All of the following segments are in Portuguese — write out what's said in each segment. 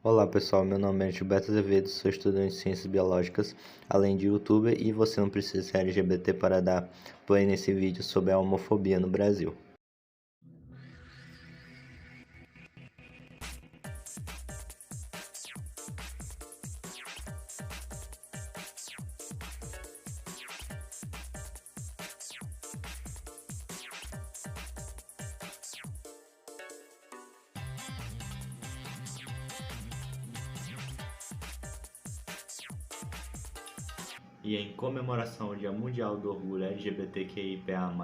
Olá pessoal, meu nome é Gilberto Azevedo, sou estudante de Ciências Biológicas, além de youtuber, e você não precisa ser LGBT para dar play nesse vídeo sobre a homofobia no Brasil. E em comemoração ao Dia Mundial do Orgulho LGBTQIA+,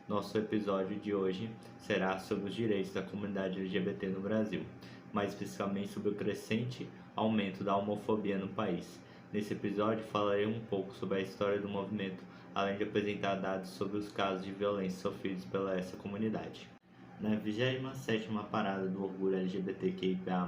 nosso episódio de hoje será sobre os direitos da comunidade LGBT no Brasil, mais especificamente sobre o crescente aumento da homofobia no país. Nesse episódio falarei um pouco sobre a história do movimento, além de apresentar dados sobre os casos de violência sofridos pela essa comunidade. Na 27ª Parada do Orgulho LGBTQIA+,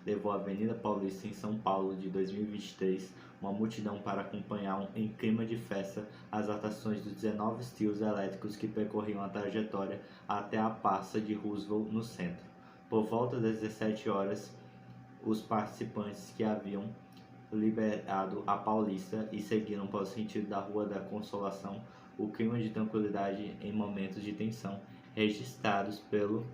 levou a Avenida Paulista em São Paulo de 2023 uma multidão para acompanhar em clima de festa as atrações dos 19 trios elétricos que percorriam a trajetória até a Praça de Roosevelt no centro. Por volta das 17 horas, os participantes que haviam liberado a Paulista e seguiram para o sentido da Rua da Consolação, o clima de tranquilidade em momentos de tensão registrados pelo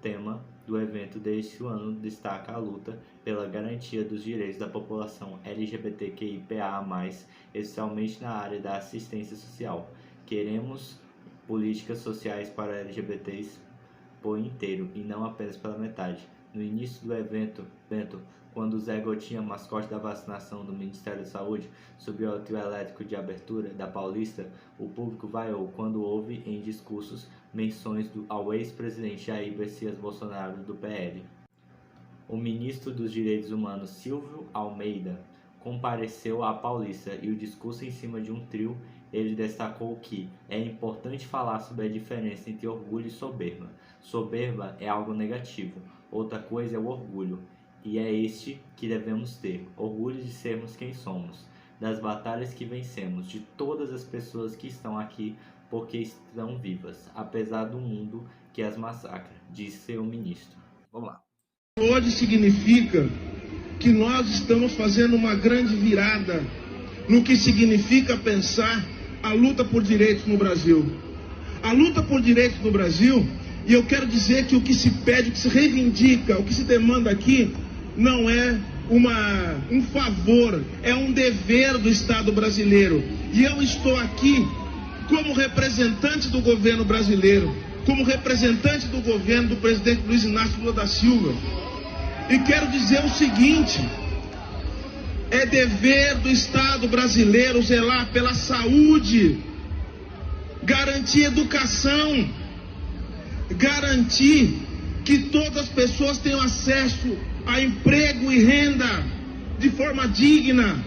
tema do evento deste ano destaca a luta pela garantia dos direitos da população LGBTQIA+, especialmente na área da assistência social. Queremos políticas sociais para LGBTs por inteiro e não apenas pela metade. No início do evento, quando o Zé Gotinha, mascote da vacinação do Ministério da Saúde, subiu ao trio elétrico de abertura da Paulista, o público vaiou quando houve em discursos menções ao ex-presidente Jair Messias Bolsonaro do PL. O ministro dos Direitos Humanos, Silvio Almeida, compareceu à Paulista e o discurso em cima de um trio, ele destacou que é importante falar sobre a diferença entre orgulho e soberba. Soberba é algo negativo, outra coisa é o orgulho, e é este que devemos ter, orgulho de sermos quem somos, das batalhas que vencemos, de todas as pessoas que estão aqui porque estão vivas, apesar do mundo que as massacra, disse o ministro. Vamos lá. Hoje significa que nós estamos fazendo uma grande virada no que significa pensar a luta por direitos no Brasil. A luta por direitos no Brasil, e eu quero dizer que o que se pede, o que se reivindica, o que se demanda aqui, não é um favor, é um dever do Estado brasileiro. E eu estou aqui como representante do governo brasileiro, como representante do governo do presidente Luiz Inácio Lula da Silva. E quero dizer o seguinte: é dever do Estado brasileiro zelar pela saúde, garantir educação, garantir que todas as pessoas tenham acesso a emprego e renda de forma digna.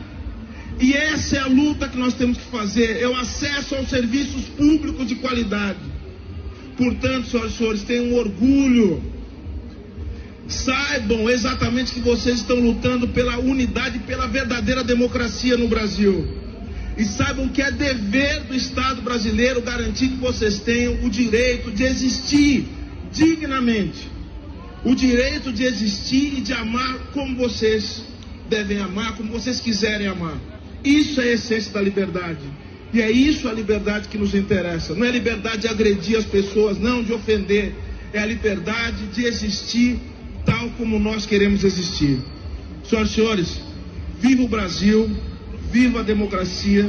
E essa é a luta que nós temos que fazer, é o acesso aos serviços públicos de qualidade. Portanto, senhoras e senhores, tenham orgulho. Saibam exatamente que vocês estão lutando pela unidade, pela verdadeira democracia no Brasil. E saibam que é dever do Estado brasileiro garantir que vocês tenham o direito de existir dignamente. O direito de existir e de amar como vocês devem amar, como vocês quiserem amar. Isso é a essência da liberdade. E é isso a liberdade que nos interessa. Não é a liberdade de agredir as pessoas, não, de ofender. É a liberdade de existir tal como nós queremos existir. Senhoras e senhores, viva o Brasil, viva a democracia,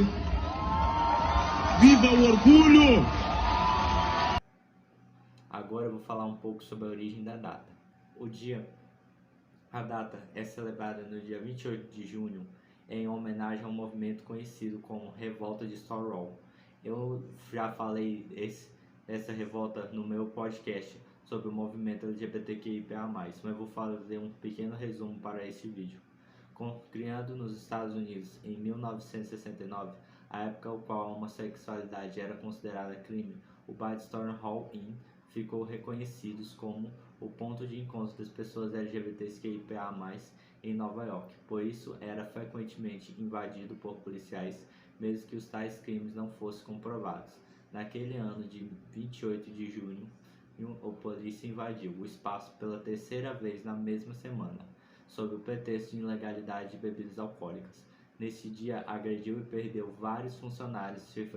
viva o orgulho! Agora eu vou falar um pouco sobre a origem da data. A data é celebrada no dia 28 de junho em homenagem ao movimento conhecido como Revolta de Stonewall. Eu já falei dessa revolta no meu podcast sobre o movimento LGBTQIA+, mas vou fazer um pequeno resumo para este vídeo. Criado nos Estados Unidos em 1969, a época em qual a homossexualidade era considerada crime, o bar de Stonewall Inn ficou reconhecido como o ponto de encontro das pessoas LGBTQIA+, em Nova York. Por isso, era frequentemente invadido por policiais, mesmo que os tais crimes não fossem comprovados. Naquele ano de 28 de junho, a polícia invadiu o espaço pela terceira vez na mesma semana. sob o pretexto de ilegalidade de bebidas alcoólicas. Nesse dia, agrediu e perdeu vários funcionários e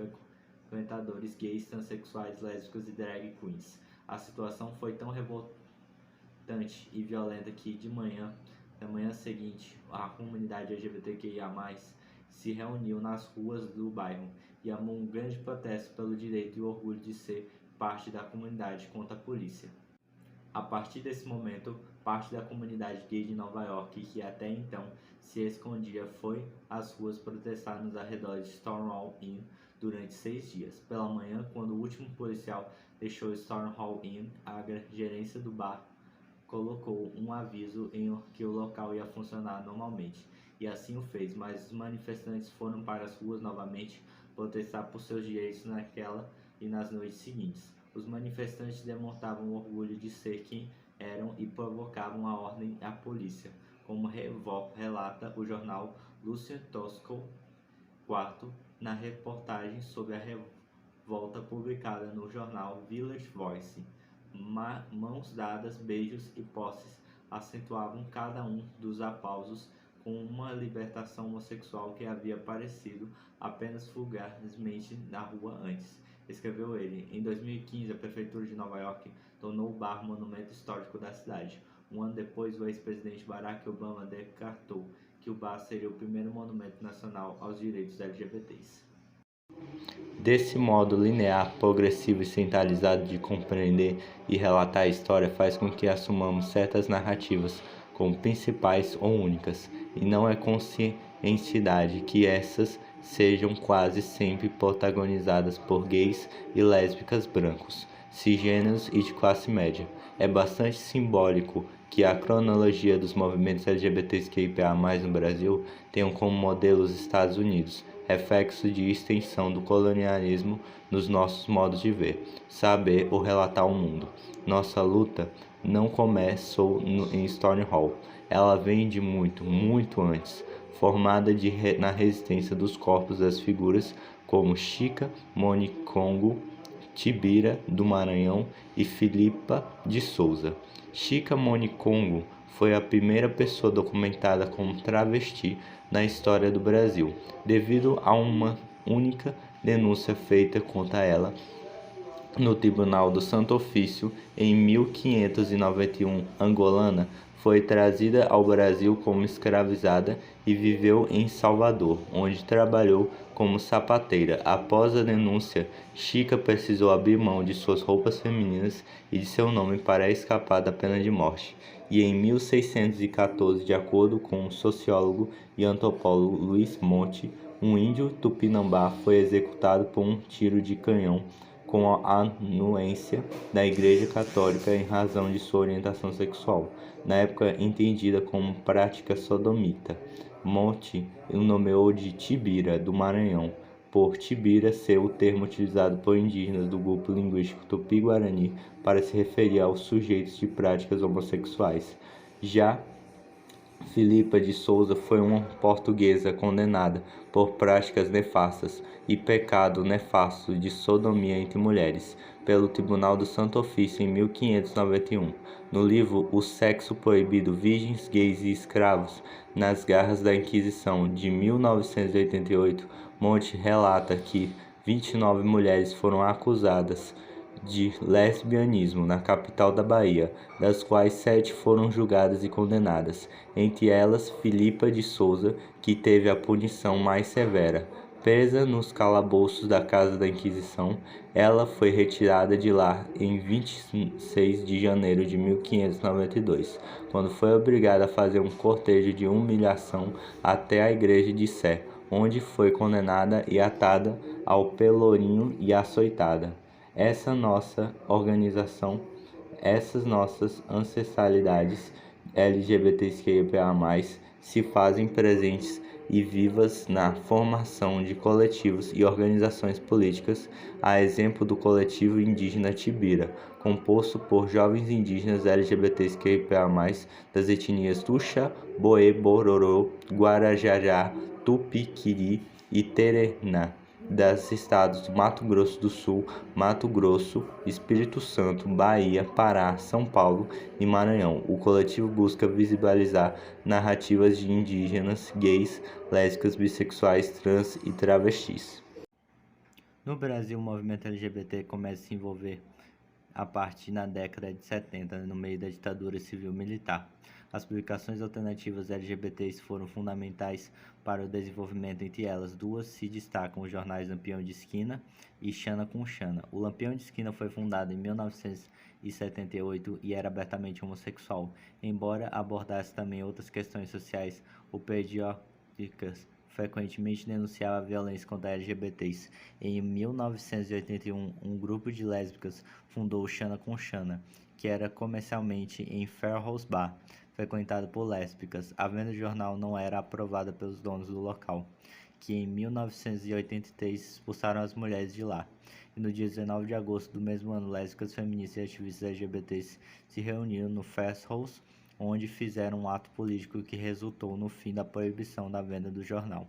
frequentadores gays, transexuais, lésbicas e drag queens. A situação foi tão revoltante e violenta que, na manhã seguinte, a comunidade LGBTQIA+, se reuniu nas ruas do bairro e armou um grande protesto pelo direito e orgulho de ser parte da comunidade contra a polícia. A partir desse momento, parte da comunidade gay de Nova York, que até então se escondia, foi às ruas protestar nos arredores de Stonewall Inn durante 6 dias. Pela manhã, quando o último policial deixou Stonewall Inn, a gerência do bar colocou um aviso em que o local ia funcionar normalmente, e assim o fez, mas os manifestantes foram para as ruas novamente protestar por seus direitos naquela e nas noites seguintes. Os manifestantes demonstravam o orgulho de ser quem eram e provocavam a ordem à polícia, como relata o jornal Lucian Tosco IV na reportagem sobre a revolta publicada no jornal Village Voice. Mãos dadas, beijos e posses acentuavam cada um dos aplausos com uma libertação homossexual que havia aparecido apenas vulgarmente na rua antes, escreveu ele. Em 2015, a prefeitura de Nova York tornou o bar monumento histórico da cidade. Um ano depois, o ex-presidente Barack Obama decretou que o bar seria o primeiro monumento nacional aos direitos LGBTs. Desse modo linear, progressivo e centralizado de compreender e relatar a história faz com que assumamos certas narrativas como principais ou únicas, e não é conscienticidade que essas sejam quase sempre protagonizadas por gays e lésbicas brancos, cisgêneros e de classe média. É bastante simbólico que a cronologia dos movimentos LGBTQIA+, no Brasil tenham como modelo os Estados Unidos, reflexo de extensão do colonialismo nos nossos modos de ver, saber ou relatar o mundo. Nossa luta não começou em Stonewall, ela vem de muito antes, formada na resistência dos corpos das figuras como Chica Monicongo, Tibira do Maranhão e Filipa de Souza. Chica Monicongo foi a primeira pessoa documentada como travesti na história do Brasil, devido a uma única denúncia feita contra ela no Tribunal do Santo Ofício em 1591. Angolana, foi trazida ao Brasil como escravizada e viveu em Salvador, onde trabalhou como sapateira. Após a denúncia, Chica precisou abrir mão de suas roupas femininas e de seu nome para escapar da pena de morte. E em 1614, de acordo com o sociólogo e antropólogo Luiz Monte, um índio tupinambá foi executado por um tiro de canhão com a anuência da Igreja Católica em razão de sua orientação sexual, na época entendida como prática sodomita. Monte o nomeou de Tibira do Maranhão, por Tibira ser o termo utilizado por indígenas do grupo linguístico Tupi-Guarani para se referir aos sujeitos de práticas homossexuais. Já Filipa de Souza foi uma portuguesa condenada por práticas nefastas e pecado nefasto de sodomia entre mulheres pelo Tribunal do Santo Ofício em 1591. No livro O Sexo Proibido, Virgens, Gays e Escravos nas Garras da Inquisição, de 1988, Monte relata que 29 mulheres foram acusadas de lesbianismo na capital da Bahia, das quais 7 foram julgadas e condenadas, entre elas Filipa de Souza, que teve a punição mais severa. Presa nos calabouços da Casa da Inquisição, ela foi retirada de lá em 26 de janeiro de 1592, quando foi obrigada a fazer um cortejo de humilhação até a igreja de Sé, onde foi condenada e atada ao pelourinho e açoitada. Essa nossa organização, essas nossas ancestralidades LGBTQIA+, se fazem presentes e vivas na formação de coletivos e organizações políticas, a exemplo do coletivo indígena Tibira, composto por jovens indígenas LGBTQIA+, das etnias Tuxa, Boê, Bororô, Guarajara, Tupi-Quiri e Terená, dos estados do Mato Grosso do Sul, Mato Grosso, Espírito Santo, Bahia, Pará, São Paulo e Maranhão. O coletivo busca visibilizar narrativas de indígenas, gays, lésbicas, bissexuais, trans e travestis. No Brasil, o movimento LGBT começa a se envolver a partir da década de 70, no meio da ditadura civil-militar. As publicações alternativas LGBTs foram fundamentais para o desenvolvimento. Entre elas, duas se destacam os jornais Lampião de Esquina e Xana com Xana. O Lampião de Esquina foi fundado em 1978 e era abertamente homossexual, embora abordasse também outras questões sociais ou periódicas. Frequentemente denunciava a violência contra LGBTs. Em 1981, um grupo de lésbicas fundou o Xana com Xana, que era comercialmente em Fairhouse Bar, frequentado por lésbicas. A venda do jornal não era aprovada pelos donos do local, que em 1983 expulsaram as mulheres de lá. E no dia 19 de agosto do mesmo ano, lésbicas, feministas e ativistas LGBTs se reuniram no Fairhouse, onde fizeram um ato político que resultou no fim da proibição da venda do jornal.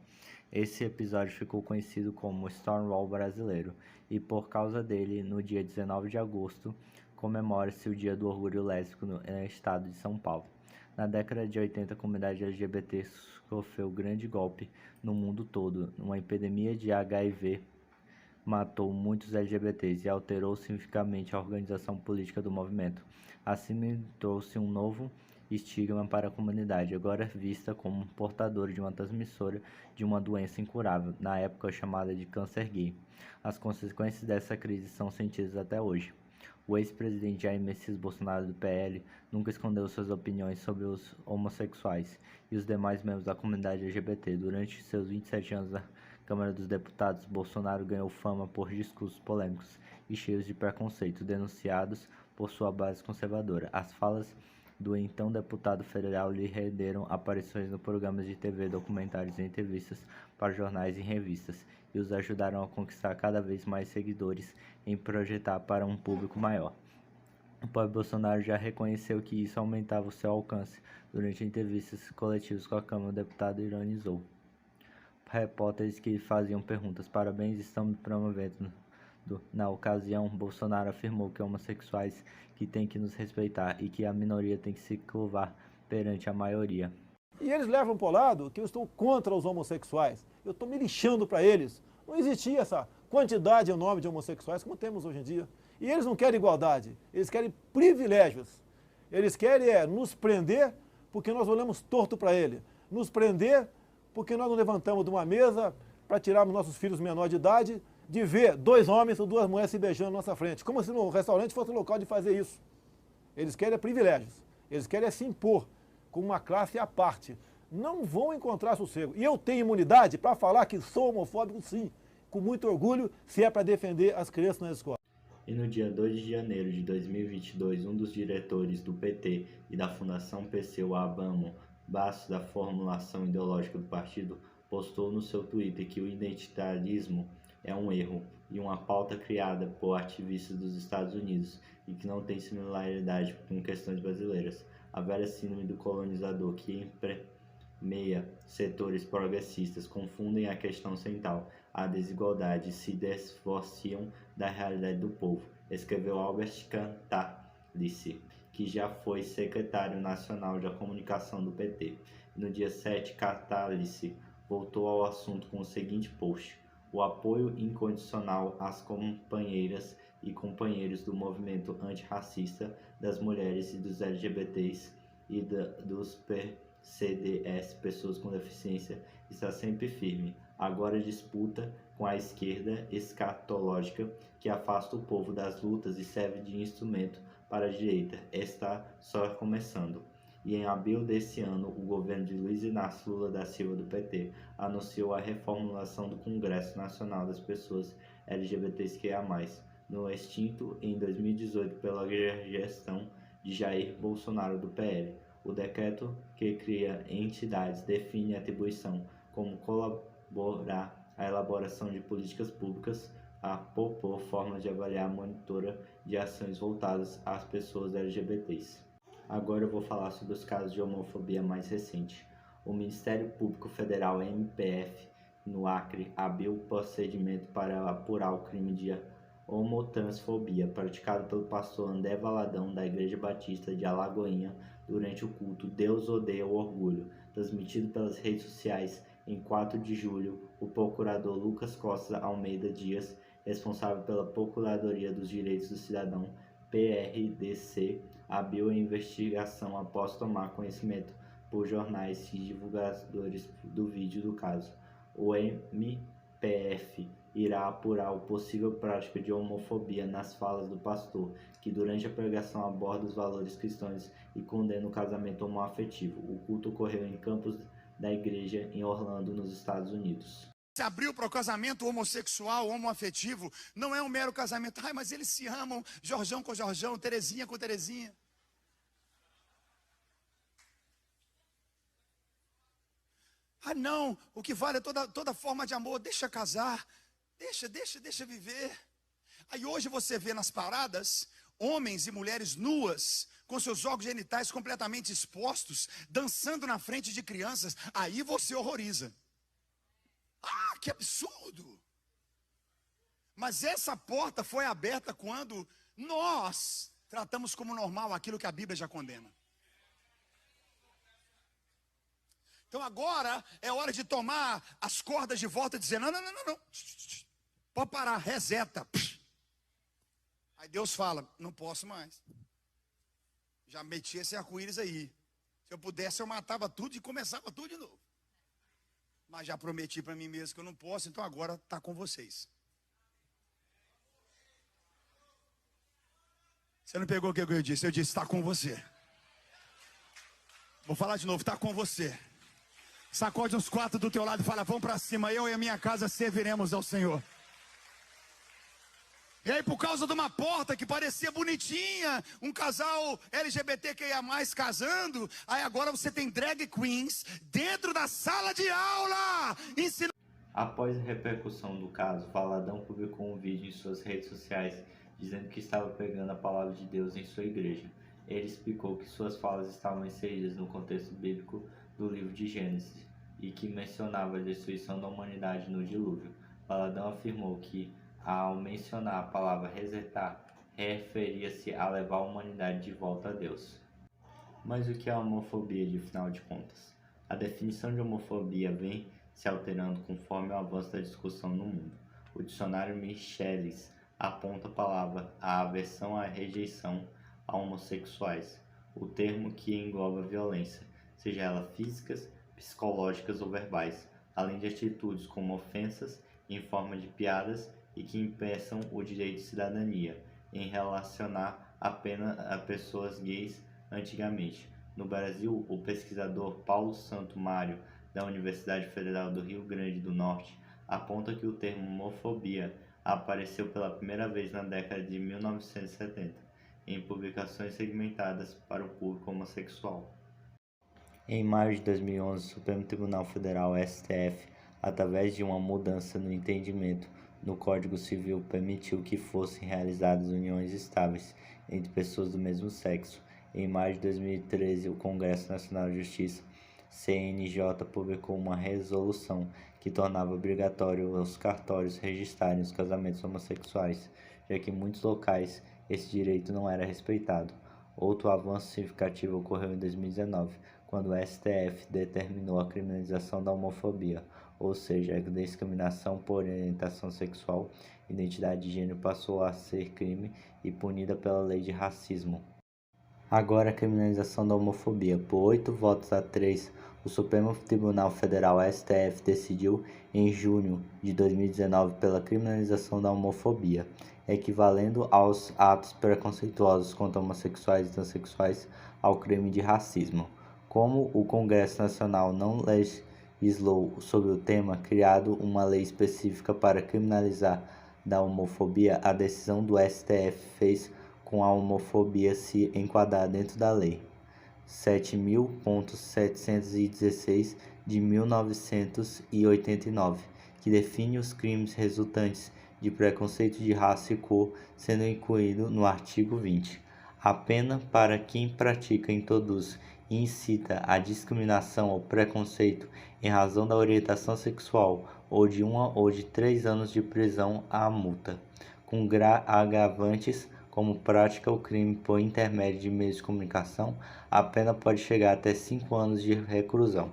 Esse episódio ficou conhecido como Stonewall brasileiro, e por causa dele, no dia 19 de agosto, comemora-se o Dia do Orgulho Lésbico no estado de São Paulo. Na década de 80, a comunidade LGBT sofreu grande golpe no mundo todo. Uma epidemia de HIV matou muitos LGBTs e alterou significativamente a organização política do movimento. Assim, trouxe um novo estigma para a comunidade, agora vista como portadora de uma transmissora de uma doença incurável, na época chamada de câncer gay. As consequências dessa crise são sentidas até hoje. O ex-presidente Jair Messias Bolsonaro do PL nunca escondeu suas opiniões sobre os homossexuais e os demais membros da comunidade LGBT. Durante seus 27 anos na Câmara dos Deputados, Bolsonaro ganhou fama por discursos polêmicos e cheios de preconceito, denunciados por sua base conservadora. As falas do então deputado federal lhe renderam aparições no programas de TV, documentários e entrevistas para jornais e revistas, e os ajudaram a conquistar cada vez mais seguidores em projetar para um público maior. O próprio Bolsonaro já reconheceu que isso aumentava o seu alcance. Durante entrevistas coletivas com a Câmara, o deputado ironizou repórteres que faziam perguntas: "Parabéns, estamos promovendo." Na ocasião, Bolsonaro afirmou que homossexuais que têm que nos respeitar e que a minoria tem que se curvar perante a maioria. E eles levam para o lado que eu estou contra os homossexuais, eu estou me lixando para eles. Não existia essa quantidade enorme de homossexuais como temos hoje em dia. E eles não querem igualdade, eles querem privilégios. Eles querem nos prender porque nós olhamos torto para ele. Nos prender porque nós não levantamos de uma mesa para tirarmos nossos filhos menores de idade de ver dois homens ou duas mulheres se beijando na nossa frente. Como se no restaurante fosse o local de fazer isso. Eles querem privilégios. Eles querem se impor como uma classe à parte. Não vão encontrar sossego. E eu tenho imunidade para falar que sou homofóbico, sim. Com muito orgulho, se é para defender as crianças na escola. E no dia 2 de janeiro de 2022, um dos diretores do PT e da Fundação PCO Abamo, baixo da formulação ideológica do partido, postou no seu Twitter que o identitarismo é um erro e uma pauta criada por ativistas dos Estados Unidos e que não tem similaridade com questões brasileiras. A velha síndrome do colonizador que permeia setores progressistas confundem a questão central, a desigualdade, e se divorciam da realidade do povo, escreveu Albert Catalice, que já foi secretário nacional de comunicação do PT. No dia 7, Catalice voltou ao assunto com o seguinte post: o apoio incondicional às companheiras e companheiros do movimento antirracista, das mulheres e dos LGBTs e dos PCDS, pessoas com deficiência, está sempre firme. Agora disputa com a esquerda escatológica que afasta o povo das lutas e serve de instrumento para a direita. Está só começando. E em abril desse ano, o governo de Luiz Inácio Lula da Silva, do PT, anunciou a reformulação do Congresso Nacional das Pessoas LGBTQIA+, no extinto em 2018 pela gestão de Jair Bolsonaro, do PL. O decreto que cria entidades define a atribuição como colaborar a elaboração de políticas públicas, a propor formas de avaliar a monitora de ações voltadas às pessoas LGBTs. Agora eu vou falar sobre os casos de homofobia mais recentes. O Ministério Público Federal, MPF, no Acre, abriu procedimento para apurar o crime de homotransfobia praticado pelo pastor André Valadão da Igreja Batista de Alagoinha durante o culto Deus Odeia o Orgulho, transmitido pelas redes sociais em 4 de julho. O procurador Lucas Costa Almeida Dias, responsável pela Procuradoria dos Direitos do Cidadão, PRDC, abriu a investigação após tomar conhecimento por jornais e divulgadores do vídeo do caso. O MPF irá apurar o possível prática de homofobia nas falas do pastor, que durante a pregação aborda os valores cristãos e condena o casamento homoafetivo. O culto ocorreu em campus da igreja em Orlando, nos Estados Unidos. Se abriu para o casamento homossexual, homoafetivo, não é um mero casamento. Ai, mas eles se amam, Jorjão com Jorjão, Terezinha com Terezinha. Ah, não, o que vale é toda forma de amor, deixa casar, deixa viver. Aí hoje você vê nas paradas, homens e mulheres nuas, com seus órgãos genitais completamente expostos, dançando na frente de crianças, aí você horroriza. Ah, que absurdo! Mas essa porta foi aberta quando nós tratamos como normal aquilo que a Bíblia já condena. Então agora é hora de tomar as cordas de volta e dizer, não. Pode parar, reseta. Aí Deus fala, não posso mais. Já meti esse arco-íris aí. Se eu pudesse, eu matava tudo e começava tudo de novo. Mas já prometi para mim mesmo que eu não posso, então agora está com vocês. Você não pegou o que eu disse? Eu disse, está com você. Vou falar de novo, está com você. Sacode uns 4 do teu lado e fala, vamos para cima, eu e a minha casa serviremos ao Senhor. E aí, por causa de uma porta que parecia bonitinha, um casal LGBTQIA+, casando, aí agora você tem drag queens dentro da sala de aula, ensinando. Após a repercussão do caso, Valadão publicou um vídeo em suas redes sociais, dizendo que estava pregando a palavra de Deus em sua igreja. Ele explicou que suas falas estavam inseridas no contexto bíblico do livro de Gênesis, e que mencionava a destruição da humanidade no dilúvio. Valadão afirmou que, ao mencionar a palavra resetar, referia-se a levar a humanidade de volta a Deus. Mas o que é homofobia, de final de contas? A definição de homofobia vem se alterando conforme o avanço da discussão no mundo. O dicionário Michelis aponta a palavra a aversão à rejeição a homossexuais, o termo que engloba violência, seja ela físicas, psicológicas ou verbais, além de atitudes como ofensas em forma de piadas e que impeçam o direito de cidadania, em relacionar apenas a pessoas gays antigamente. No Brasil, o pesquisador Paulo Santo Mário, da Universidade Federal do Rio Grande do Norte, aponta que o termo homofobia apareceu pela primeira vez na década de 1970, em publicações segmentadas para o público homossexual. Em maio de 2011, o Supremo Tribunal Federal, STF, através de uma mudança no entendimento no Código Civil, permitiu que fossem realizadas uniões estáveis entre pessoas do mesmo sexo. Em maio de 2013, o Congresso Nacional de Justiça, CNJ, publicou uma resolução que tornava obrigatório os cartórios registrarem os casamentos homossexuais, já que em muitos locais esse direito não era respeitado. Outro avanço significativo ocorreu em 2019, quando o STF determinou a criminalização da homofobia, ou seja, a discriminação por orientação sexual, identidade de gênero passou a ser crime e punida pela lei de racismo. Agora a criminalização da homofobia. Por 8 votos a 3, o Supremo Tribunal Federal, STF, decidiu em junho de 2019 pela criminalização da homofobia, equivalendo aos atos preconceituosos contra homossexuais e transexuais ao crime de racismo. Como o Congresso Nacional não legislou sobre o tema, criado uma lei específica para criminalizar da homofobia, a decisão do STF fez com a homofobia se enquadrar dentro da lei 7.716 de 1989, que define os crimes resultantes de preconceito de raça e cor, sendo incluído no artigo 20. A pena para quem pratica, introduz e incita a discriminação ou preconceito em razão da orientação sexual ou de 1 ou de 3 anos de prisão à multa, com agravantes como prática ou crime por intermédio de meios de comunicação, a pena pode chegar até 5 anos de reclusão.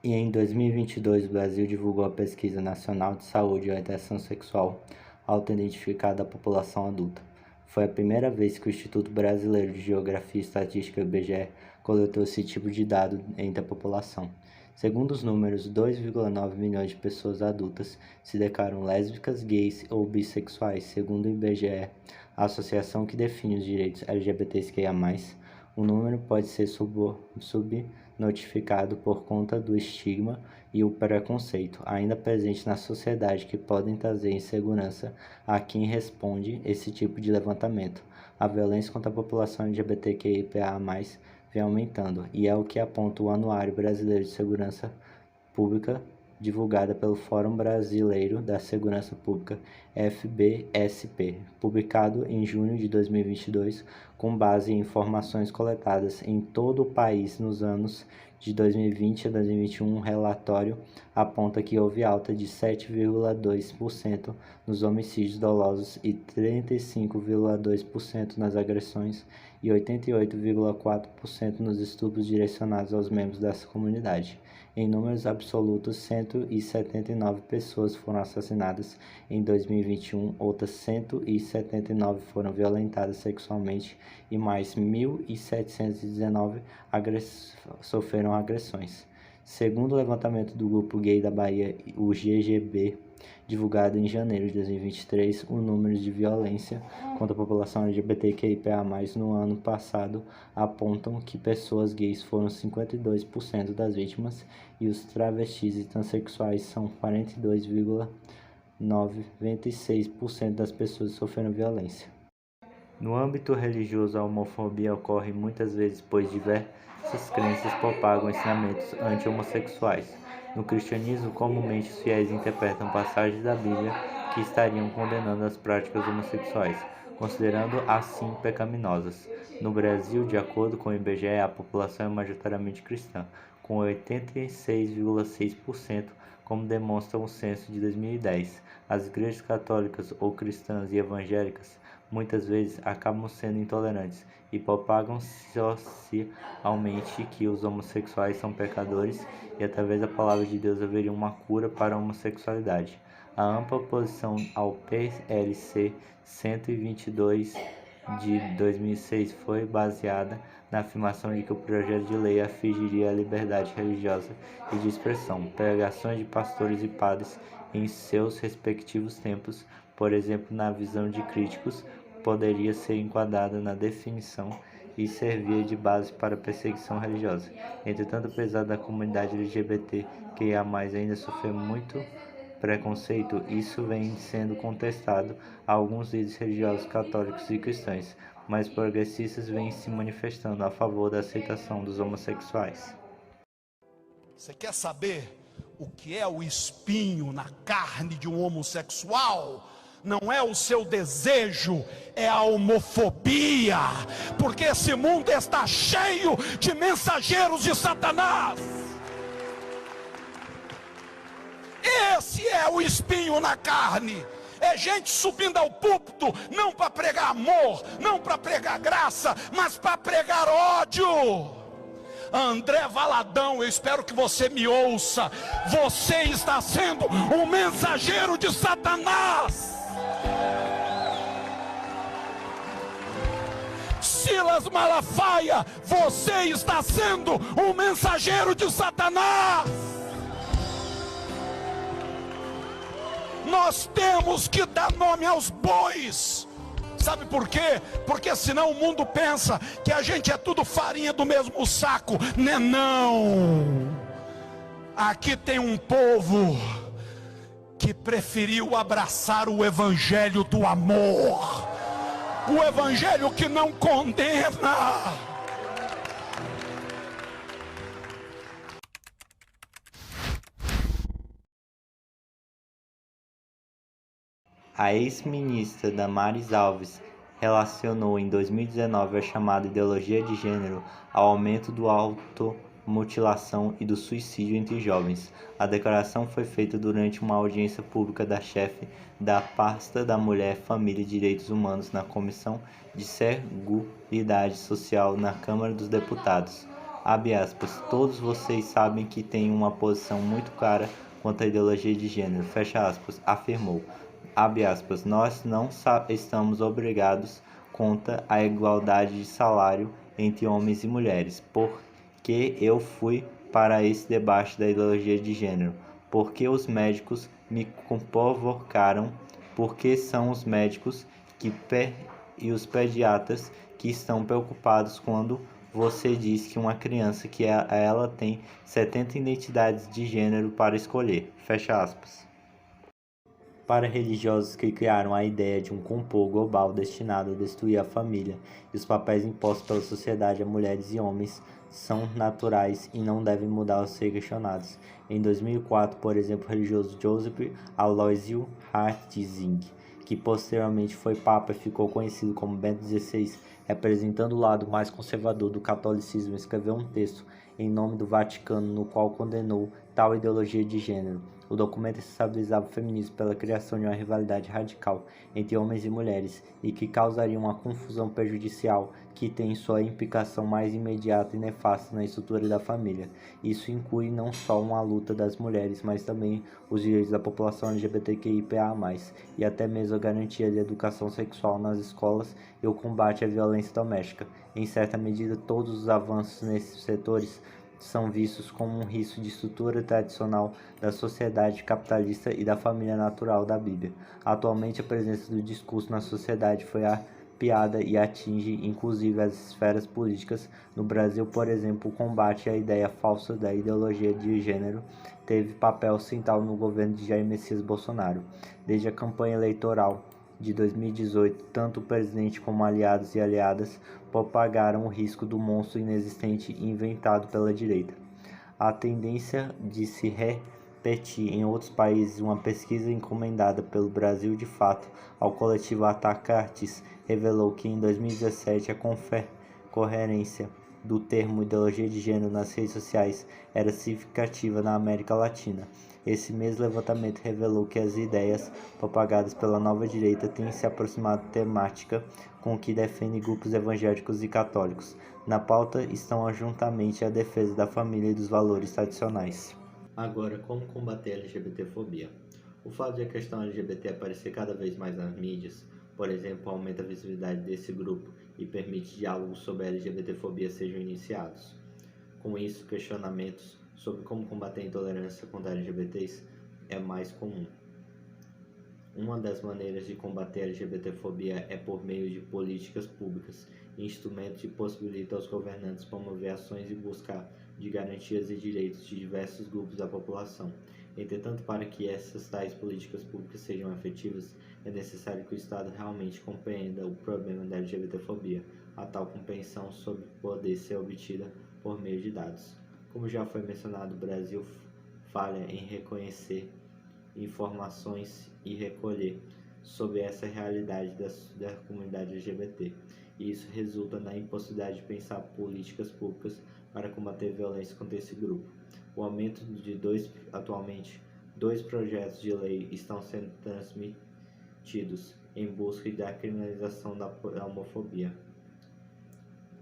E em 2022, o Brasil divulgou a Pesquisa Nacional de Saúde e Orientação Sexual Autoidentificada da População Adulta. Foi a primeira vez que o Instituto Brasileiro de Geografia e Estatística, IBGE, coletou esse tipo de dado entre a população. Segundo os números, 2,9 milhões de pessoas adultas se declaram lésbicas, gays ou bissexuais, segundo o IBGE, a associação que define os direitos LGBTQIA+. O número pode ser subnotificado por conta do estigma e o preconceito ainda presente na sociedade que podem trazer insegurança a quem responde esse tipo de levantamento. A violência contra a população LGBTQIA+, vem aumentando, e é o que aponta o Anuário Brasileiro de Segurança Pública, divulgada pelo Fórum Brasileiro da Segurança Pública, FBSP, publicado em junho de 2022, com base em informações coletadas em todo o país nos anos de 2020 a 2021. Um relatório aponta que houve alta de 7,2% nos homicídios dolosos e 35,2% nas agressões e 88,4% nos estupros direcionados aos membros dessa comunidade. Em números absolutos, 179 pessoas foram assassinadas em 2021, outras 179 foram violentadas sexualmente e mais 1.719 sofreram agressões. Segundo o levantamento do Grupo Gay da Bahia, o GGB, divulgado em janeiro de 2023, o número de violência contra a população LGBTQIA+, no ano passado, apontam que pessoas gays foram 52% das vítimas e os travestis e transexuais são 42,96% das pessoas que sofreram violência. No âmbito religioso, a homofobia ocorre muitas vezes pois diversas crenças propagam ensinamentos anti-homossexuais. No cristianismo, comumente os fiéis interpretam passagens da Bíblia que estariam condenando as práticas homossexuais, considerando assim pecaminosas. No Brasil, de acordo com o IBGE, a população é majoritariamente cristã, com 86,6%, como demonstra o censo de 2010. As igrejas católicas ou cristãs e evangélicas muitas vezes acabam sendo intolerantes e propagam socialmente que os homossexuais são pecadores e através da palavra de Deus haveria uma cura para a homossexualidade. A ampla oposição ao PLC 122 de 2006 foi baseada na afirmação de que o projeto de lei afligiria a liberdade religiosa e de expressão. Pregações de pastores e padres em seus respectivos tempos, por exemplo, na visão de críticos, poderia ser enquadrada na definição e servia de base para a perseguição religiosa. Entretanto, apesar da comunidade LGBTQIA+, ainda sofrer muito preconceito, isso vem sendo contestado a alguns líderes religiosos católicos e cristãos, mas progressistas vêm se manifestando a favor da aceitação dos homossexuais. Você quer saber o que é o espinho na carne de um homossexual? Não é o seu desejo, é a homofobia, porque esse mundo está cheio de mensageiros de Satanás. Esse é o espinho na carne. É gente subindo ao púlpito, não para pregar amor, não para pregar graça, mas para pregar ódio. André Valadão, eu espero que você me ouça. Você está sendo um mensageiro de Satanás. Silas Malafaia, você está sendo um mensageiro de Satanás. Nós temos que dar nome aos bois. Sabe por quê? Porque senão o mundo pensa que a gente é tudo farinha do mesmo saco. Não. Aqui tem um povo que preferiu abraçar o evangelho do amor, o evangelho que não condena. A ex-ministra Damares Alves relacionou em 2019 a chamada ideologia de gênero ao aumento da automutilação e do suicídio entre jovens. A declaração foi feita durante uma audiência pública da chefe da pasta da Mulher, Família e Direitos Humanos na Comissão de Seguridade Social na Câmara dos Deputados. Abre aspas, todos vocês sabem que tenho uma posição muito clara quanto à ideologia de gênero, fecha aspas, afirmou. Abre aspas, nós não estamos obrigados contra a igualdade de salário entre homens e mulheres, porque eu fui para esse debate da ideologia de gênero, porque os médicos me provocaram, porque são os médicos e os pediatras que estão preocupados quando você diz que uma criança que ela tem 70 identidades de gênero para escolher, fecha aspas. Para religiosos que criaram a ideia de um complô global destinado a destruir a família e os papéis impostos pela sociedade a mulheres e homens são naturais e não devem mudar ao ser questionados. Em 2004, por exemplo, o religioso Joseph Aloysio Ratzinger, que posteriormente foi papa e ficou conhecido como Bento XVI, representando o lado mais conservador do catolicismo, escreveu um texto em nome do Vaticano no qual condenou tal ideologia de gênero. O documento responsabilizava o feminismo pela criação de uma rivalidade radical entre homens e mulheres e que causaria uma confusão prejudicial que tem sua implicação mais imediata e nefasta na estrutura da família. Isso inclui não só uma luta das mulheres, mas também os direitos da população LGBTQIA+, e até mesmo a garantia de educação sexual nas escolas e o combate à violência doméstica. Em certa medida, todos os avanços nesses setores são vistos como um risco de estrutura tradicional da sociedade capitalista e da família natural da Bíblia. Atualmente, a presença do discurso na sociedade foi piada e atinge inclusive as esferas políticas. No Brasil, por exemplo, o combate à ideia falsa da ideologia de gênero teve papel central no governo de Jair Messias Bolsonaro. Desde a campanha eleitoral de 2018, tanto o presidente como aliados e aliadas propagaram o risco do monstro inexistente inventado pela direita. A tendência de se repetir em outros países, uma pesquisa encomendada pelo Brasil de Fato ao coletivo Atacartes revelou que em 2017 a coerência do termo ideologia de gênero nas redes sociais era significativa na América Latina. Esse mesmo levantamento revelou que as ideias propagadas pela nova direita têm se aproximado temática com o que defendem grupos evangélicos e católicos. Na pauta estão juntamente a defesa da família e dos valores tradicionais. Agora, como combater a LGBTfobia? O fato de a questão LGBT aparecer cada vez mais nas mídias, por exemplo, aumenta a visibilidade desse grupo e permite diálogos sobre a LGBTfobia sejam iniciados. Com isso, questionamentos sobre como combater a intolerância contra LGBTs é mais comum. Uma das maneiras de combater a LGBTfobia é por meio de políticas públicas e instrumentos que possibilitam aos governantes promover ações em busca de garantias e direitos de diversos grupos da população. Entretanto, para que essas tais políticas públicas sejam efetivas, é necessário que o Estado realmente compreenda o problema da LGBTfobia. A tal compreensão sobre poder ser obtida por meio de dados. Como já foi mencionado, o Brasil falha em reconhecer informações e recolher sobre essa realidade da comunidade LGBT. E isso resulta na impossibilidade de pensar políticas públicas para combater a violência contra esse grupo. O aumento de atualmente, 2 projetos de lei estão sendo transmitidos em busca da criminalização da homofobia.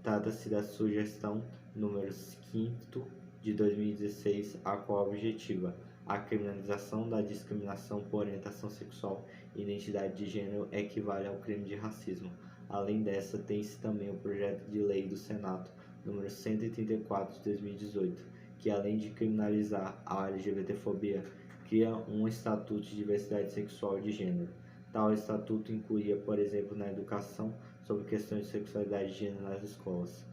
Trata-se da sugestão número 5 de 2016, a qual objetiva a criminalização da discriminação por orientação sexual e identidade de gênero equivale ao crime de racismo. Além dessa, tem-se também o projeto de lei do Senado número 134 de 2018, que além de criminalizar a LGBTfobia, cria um estatuto de diversidade sexual e de gênero. Tal estatuto incluía, por exemplo, na educação sobre questões de sexualidade e gênero nas escolas.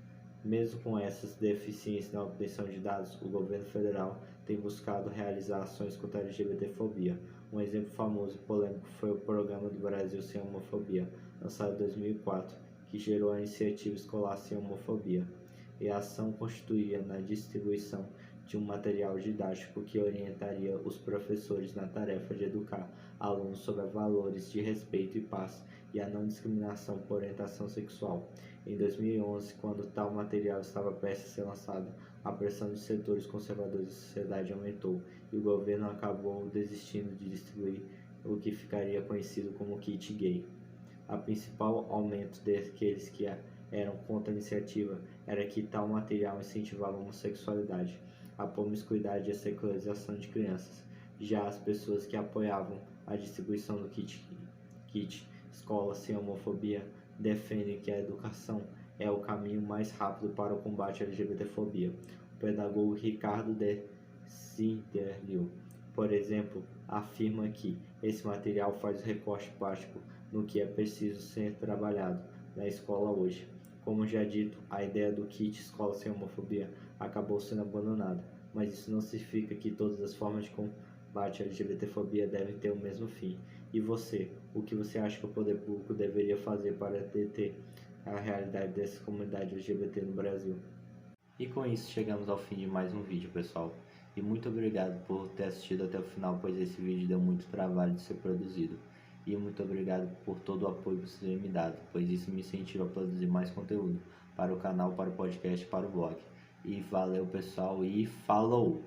Mesmo com essas deficiências na obtenção de dados, o governo federal tem buscado realizar ações contra a LGBTfobia. Um exemplo famoso e polêmico foi o Programa do Brasil Sem Homofobia, lançado em 2004, que gerou a Iniciativa Escolar Sem Homofobia, e a ação constituía na distribuição de um material didático que orientaria os professores na tarefa de educar alunos sobre valores de respeito e paz e a não discriminação por orientação sexual. Em 2011, quando tal material estava prestes a ser lançado, a pressão de setores conservadores da sociedade aumentou e o governo acabou desistindo de distribuir o que ficaria conhecido como kit gay. O principal aumento daqueles que eram contra a iniciativa era que tal material incentivava a homossexualidade, a promiscuidade e a sexualização de crianças. Já as pessoas que apoiavam a distribuição do kit Escola Sem Homofobia defendem que a educação é o caminho mais rápido para o combate à LGBTfobia. O pedagogo Ricardo de Sinterlio, por exemplo, afirma que esse material faz recorte prático no que é preciso ser trabalhado na escola hoje. Como já dito, a ideia do kit Escola Sem Homofobia acabou sendo abandonada, mas isso não significa que todas as formas de combate à LGBTfobia devem ter o mesmo fim. E você, o que você acha que o poder público deveria fazer para deter a realidade dessa comunidade LGBT no Brasil? E com isso chegamos ao fim de mais um vídeo, pessoal. E muito obrigado por ter assistido até o final, pois esse vídeo deu muito trabalho de ser produzido. E muito obrigado por todo o apoio que você tem me dado, pois isso me incentiva a produzir mais conteúdo para o canal, para o podcast, para o blog. E valeu, pessoal, e falou!